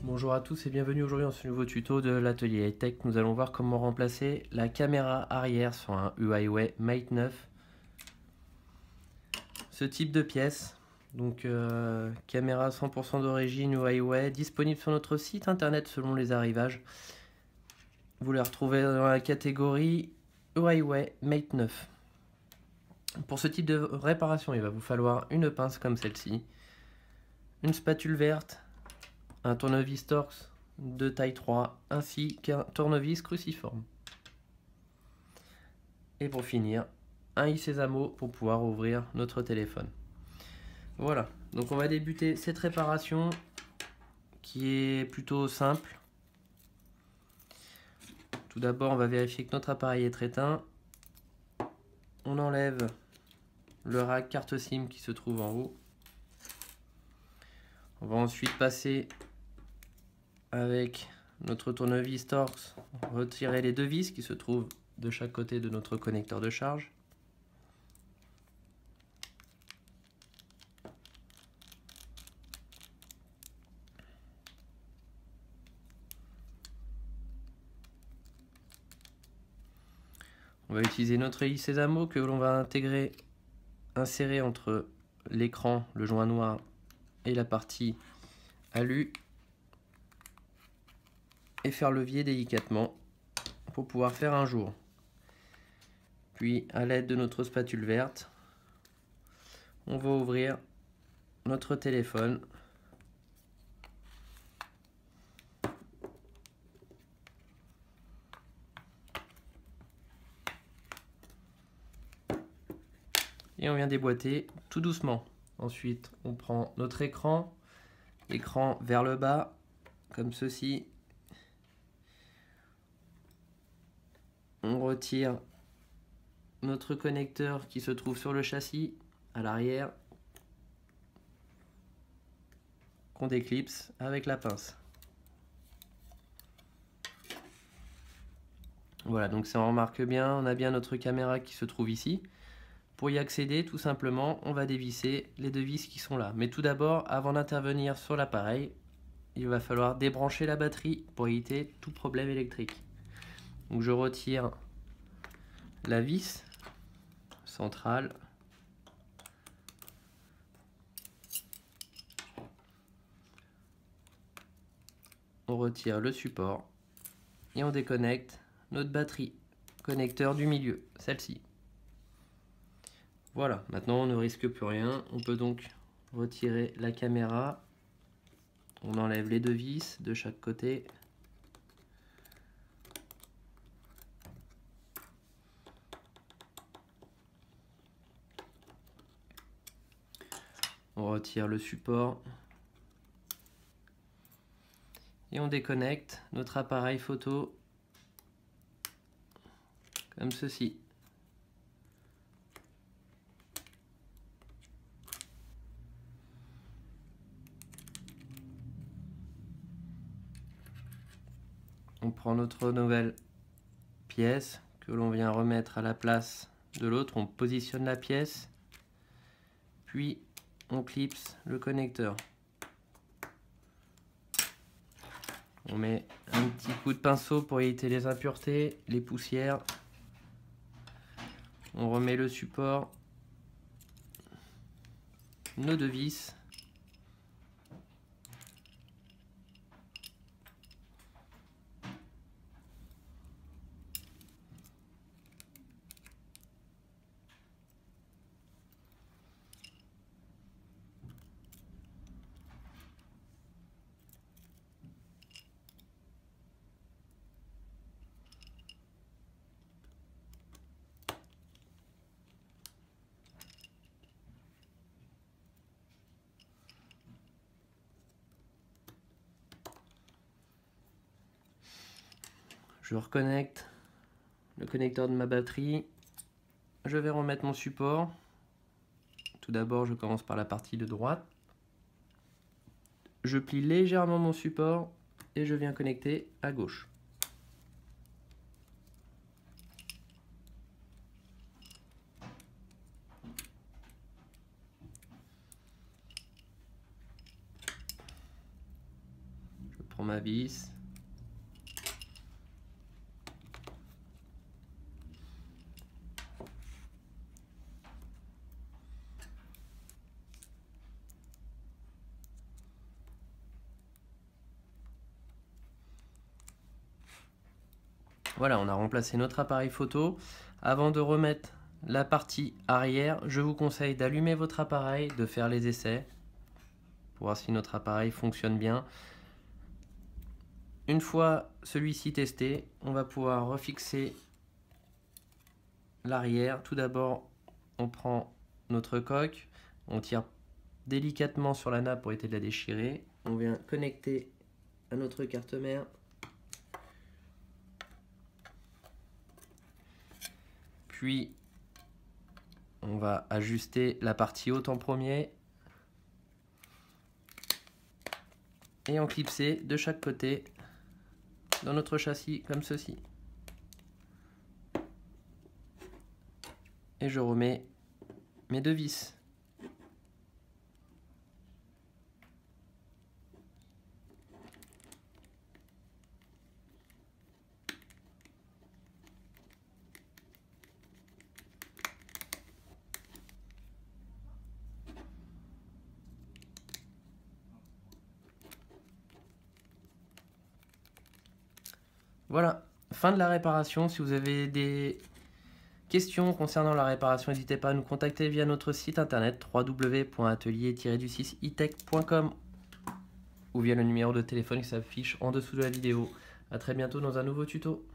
Bonjour à tous et bienvenue aujourd'hui dans ce nouveau tuto de l'atelier high-tech. Nous allons voir comment remplacer la caméra arrière sur un Huawei Mate 9. Ce type de pièce, donc caméra 100% d'origine Huawei, disponible sur notre site internet selon les arrivages. Vous les retrouvez dans la catégorie Huawei Mate 9. Pour ce type de réparation, il va vous falloir une pince comme celle-ci, une spatule verte, un tournevis Torx de taille 3 ainsi qu'un tournevis cruciforme. Et pour finir, un i-Sésamo pour pouvoir ouvrir notre téléphone. Voilà, donc on va débuter cette réparation qui est plutôt simple. Tout d'abord, on va vérifier que notre appareil est éteint. On enlève le rack carte SIM qui se trouve en haut. On va ensuite passer avec notre tournevis Torx, retirer les deux vis qui se trouvent de chaque côté de notre connecteur de charge. On va utiliser notre i-Sésamo que l'on va insérer entre l'écran, le joint noir et la partie alu et faire levier délicatement pour pouvoir faire un jour. Puis à l'aide de notre spatule verte, on va ouvrir notre téléphone. Et on vient déboîter tout doucement. Ensuite, on prend notre écran vers le bas, comme ceci. On retire notre connecteur qui se trouve sur le châssis, à l'arrière, qu'on déclipse avec la pince. Voilà, donc ça on remarque bien, on a bien notre caméra qui se trouve ici. Pour y accéder, tout simplement, on va dévisser les deux vis qui sont là. Mais tout d'abord, avant d'intervenir sur l'appareil, il va falloir débrancher la batterie pour éviter tout problème électrique. Donc je retire la vis centrale. On retire le support et on déconnecte notre batterie, connecteur du milieu, celle-ci. Voilà, maintenant on ne risque plus rien. On peut donc retirer la caméra. On enlève les deux vis de chaque côté. On retire le support. Et on déconnecte notre appareil photo comme ceci. On prend notre nouvelle pièce que l'on vient remettre à la place de l'autre. On positionne la pièce, puis on clipse le connecteur. On met un petit coup de pinceau pour éviter les impuretés, les poussières. On remet le support, nos deux vis. Je reconnecte le connecteur de ma batterie. Je vais remettre mon support. Tout d'abord, je commence par la partie de droite. Je plie légèrement mon support et je viens connecter à gauche. ma vis. Voilà, on a remplacé notre appareil photo. Avant de remettre la partie arrière, je vous conseille d'allumer votre appareil, de faire les essais pour voir si notre appareil fonctionne bien. Une fois celui-ci testé, on va pouvoir refixer l'arrière. Tout d'abord, on prend notre coque, on tire délicatement sur la nappe pour éviter de la déchirer. On vient connecter à notre carte mère. Puis, on va ajuster la partie haute en premier. Et en clipser de chaque côté dans notre châssis comme ceci. Et je remets mes deux vis. Voilà, fin de la réparation. Si vous avez des questions concernant la réparation, n'hésitez pas à nous contacter via notre site internet www.atelier-du6itech.com ou via le numéro de téléphone qui s'affiche en dessous de la vidéo. A très bientôt dans un nouveau tuto.